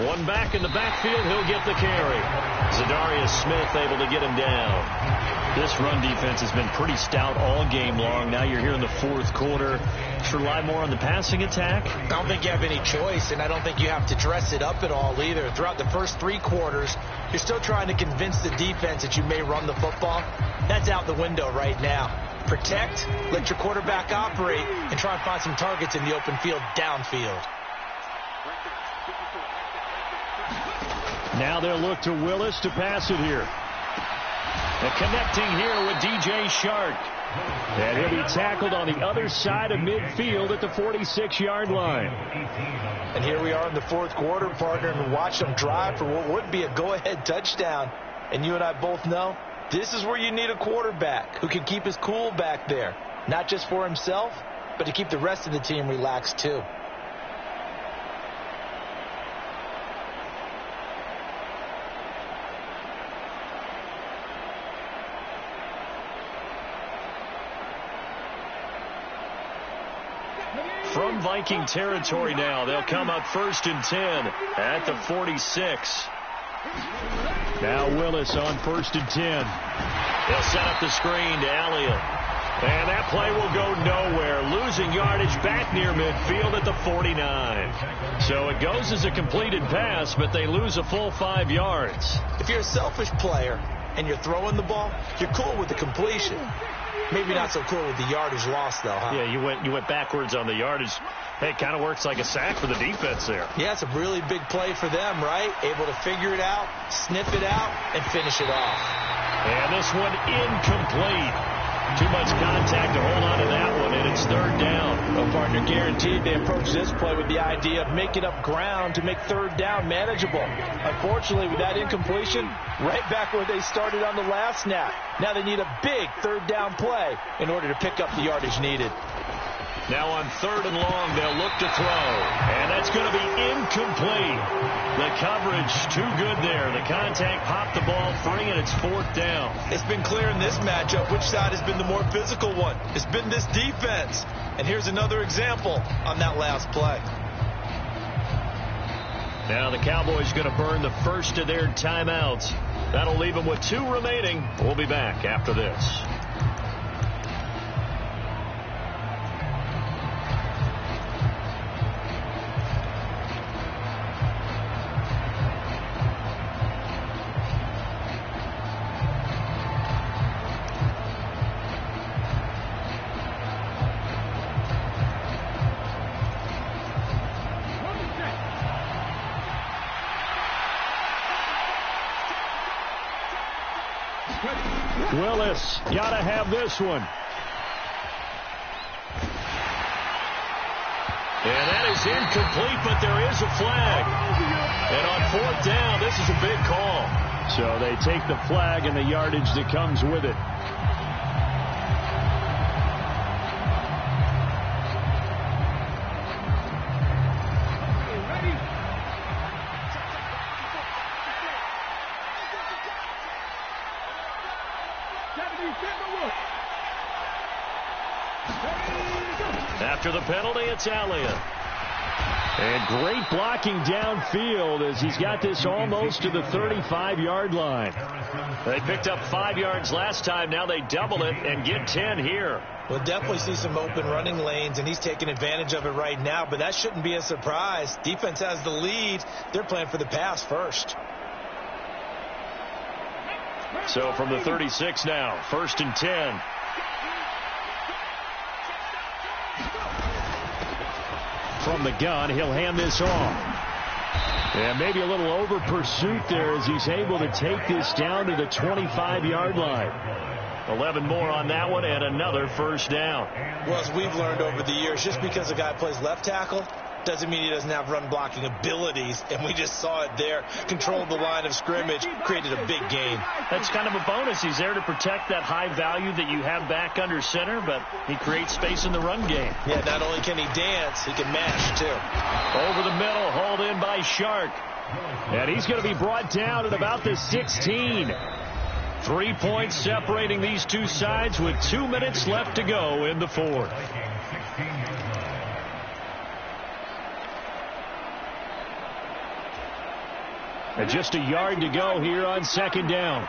Speaker 4: One back in the backfield. He'll get the carry. Zadarius Smith able to get him down. This run defense has been pretty stout all game long. Now you're here in the fourth quarter. Should rely more on the passing attack?
Speaker 5: I don't think you have any choice, and I don't think you have to dress it up at all either. Throughout the first 3 quarters, you're still trying to convince the defense that you may run the football. That's out the window right now. Protect, let your quarterback operate, and try and find some targets in the open field downfield.
Speaker 4: Now they'll look to Willis to pass it here. And connecting here with DJ Shark. And he'll be tackled on the other side of midfield at the 46-yard line.
Speaker 5: And here we are in the fourth quarter, partner, and watch them drive for what would be a go-ahead touchdown. And you and I both know this is where you need a quarterback who can keep his cool back there. Not just for himself, but to keep the rest of the team relaxed too.
Speaker 4: From Viking territory now, they'll come up 1st and 10 at the 46. Now Willis on 1st and 10. He'll set up the screen to Elliott. And that play will go nowhere. Losing yardage back near midfield at the 49. So it goes as a completed pass, but they lose a full 5 yards.
Speaker 5: If you're a selfish player and you're throwing the ball, you're cool with the completion. Maybe not so cool with the yardage loss, though, huh?
Speaker 4: Yeah, you went backwards on the yardage. Hey, it kind of works like a sack for the defense there.
Speaker 5: Yeah, it's a really big play for them, right? Able to figure it out, sniff it out, and finish it off.
Speaker 4: And this one incomplete. Too much contact to hold on to that one, and it's 3rd down.
Speaker 5: Well, partner, guaranteed they approach this play with the idea of making up ground to make 3rd down manageable. Unfortunately, with that incompletion, right back where they started on the last snap. Now they need a big 3rd down play in order to pick up the yardage needed.
Speaker 4: Now on 3rd and long, they'll look to throw. And that's going to be incomplete. The coverage too good there. The contact popped the ball free, and it's 4th down.
Speaker 5: It's been clear in this matchup which side has been the more physical one. It's been this defense. And here's another example on that last play.
Speaker 4: Now the Cowboys going to burn the first of their timeouts. That'll leave them with 2 remaining. We'll be back after this. Willis, gotta have this one. And that is incomplete, but there is a flag. And on 4th down, this is a big call. So they take the flag and the yardage that comes with it. After the penalty, it's Elliott. And great blocking downfield as he's got this almost to the 35-yard line. They picked up 5 yards last time. Now they double it and get 10 here.
Speaker 5: We'll definitely see some open running lanes, and he's taking advantage of it right now, but that shouldn't be a surprise. Defense has the lead. They're playing for the pass first.
Speaker 4: So from the 36 now, 1st and 10. From the gun, he'll hand this off. And maybe a little over pursuit there as he's able to take this down to the 25-yard line. 11 more on that one and another 1st down.
Speaker 5: Well, as we've learned over the years, just because a guy plays left tackle doesn't mean he doesn't have run blocking abilities, and we just saw it there. Controlled the line of scrimmage, created a big gain.
Speaker 4: That's kind of a bonus. He's there to protect that high value that you have back under center, but he creates space in the run game.
Speaker 5: Yeah, not only can he dance, he can mash too.
Speaker 4: Over the middle, hauled in by Shark. And he's going to be brought down at about the 16. 3 points separating these two sides with 2 minutes left to go in the 4th. And just a yard to go here on second down.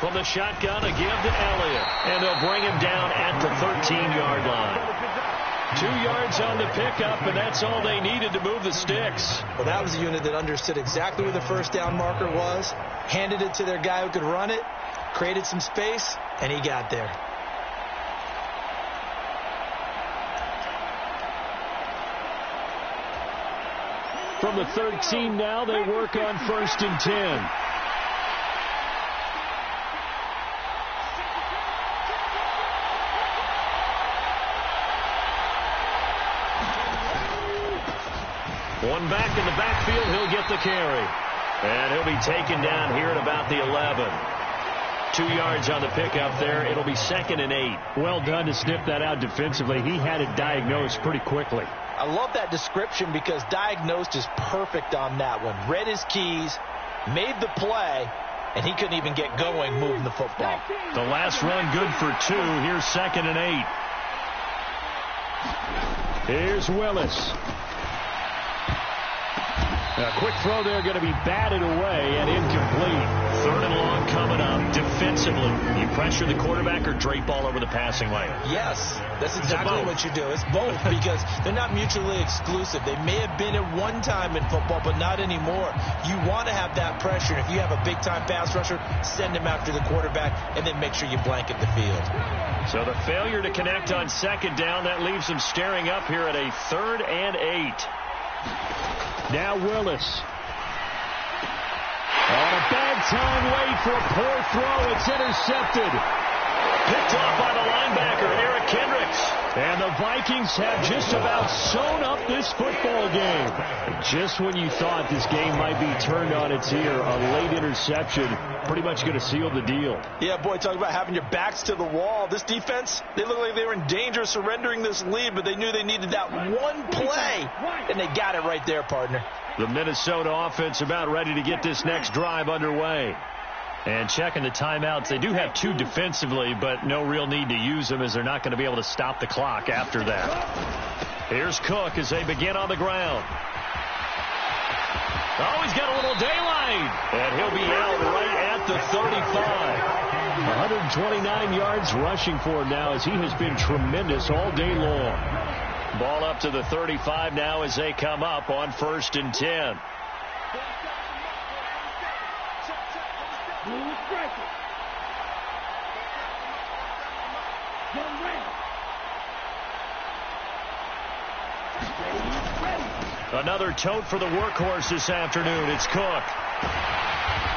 Speaker 4: From the shotgun, a give to Elliott. And they'll bring him down at the 13-yard line. 2 yards on the pickup, and that's all they needed to move the sticks.
Speaker 5: Well, that was a unit that understood exactly where the first down marker was, handed it to their guy who could run it, created some space, and he got there.
Speaker 4: From the 13 now, they work on 1st and 10. One back in the backfield, he'll get the carry. And he'll be taken down here at about the 11. 2 yards on the pickup there. It'll be 2nd and 8. Well done to sniff that out defensively. He had it diagnosed pretty quickly.
Speaker 5: I love that description because diagnosed is perfect on that one. Read his keys, made the play, and he couldn't even get going moving the football.
Speaker 4: The last run good for 2. Here's 2nd and 8. Here's Willis. A quick throw there going to be batted away and incomplete. 3rd and long coming up. Defensively, you pressure the quarterback or drape all over the passing lane?
Speaker 5: Yes, that's exactly what you do. It's both because they're not mutually exclusive. They may have been at one time in football, but not anymore. You want to have that pressure. If you have a big-time pass rusher, send him after the quarterback and then make sure you blanket the field.
Speaker 4: So the failure to connect on 2nd down, that leaves them staring up here at a 3rd and 8. Now Willis. On a bad time, wait for a poor throw. It's intercepted. Picked off by the linebacker, Eric Kendricks. And the Vikings have just about sewn up this football game. Just when you thought this game might be turned on its ear, a late interception pretty much going to seal the deal.
Speaker 5: Yeah, boy, talk about having your backs to the wall. This defense, they look like they were in danger of surrendering this lead, but they knew they needed that one play, and they got it right there, partner.
Speaker 4: The Minnesota offense about ready to get this next drive underway. And checking the timeouts, they do have 2 defensively, but no real need to use them as they're not going to be able to stop the clock after that. Here's Cook as they begin on the ground. Oh, he's got a little daylight. And he'll be out right at the 35. 129 yards rushing for him now as he has been tremendous all day long. Ball up to the 35 now as they come up on 1st and 10. Another tote for the workhorse this afternoon. It's Cook.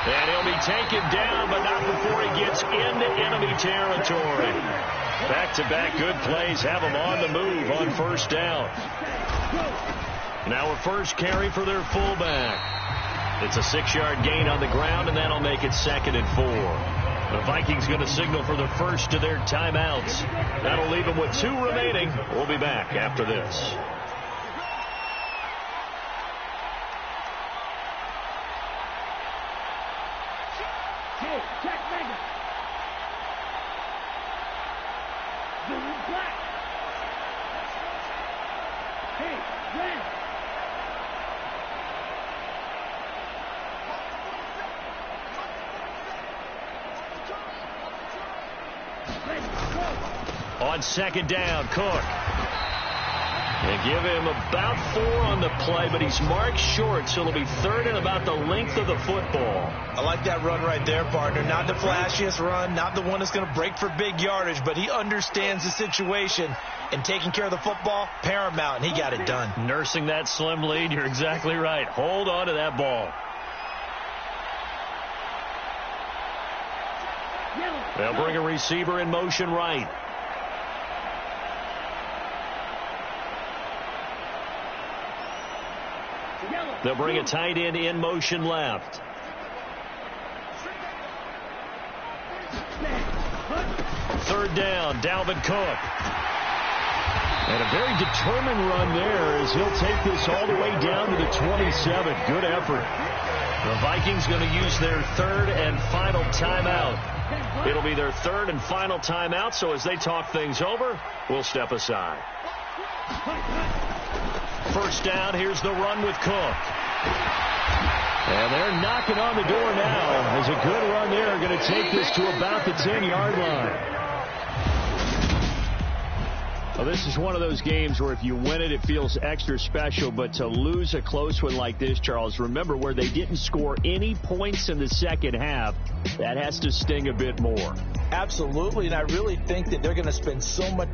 Speaker 4: And he'll be taken down, but not before he gets into enemy territory. Back-to-back good plays have him on the move on 1st down. Now a first carry for their fullback. It's a 6-yard gain on the ground, and that'll make it 2nd and 4. The Vikings going to signal for the first of their timeouts. That'll leave them with 2 remaining. We'll be back after this. On 2nd down, Cook. They give him about 4 on the play, but he's marked short, so it'll be 3rd and about the length of the football.
Speaker 5: I like that run right there, partner. Not the flashiest run, not the one that's going to break for big yardage, but he understands the situation, and taking care of the football, paramount, and he got it done.
Speaker 4: Nursing that slim lead, you're exactly right. Hold on to that ball. They'll bring a receiver in motion right. They'll bring a tight end in motion left. Third down, Dalvin Cook. And a very determined run there as he'll take this all the way down to the 27. Good effort. The Vikings going to use their third and final timeout. It'll be their third and final timeout, so as they talk things over, we'll step aside. First down, here's the run with Cook. And they're knocking on the door now. As a good run there, going to take this to about the 10-yard line. Well, this is one of those games where if you win it, it feels extra special. But to lose a close one like this, Charles, remember where they didn't score any points in the second half, that has to sting a bit more.
Speaker 5: Absolutely, and I really think that they're going to spend so much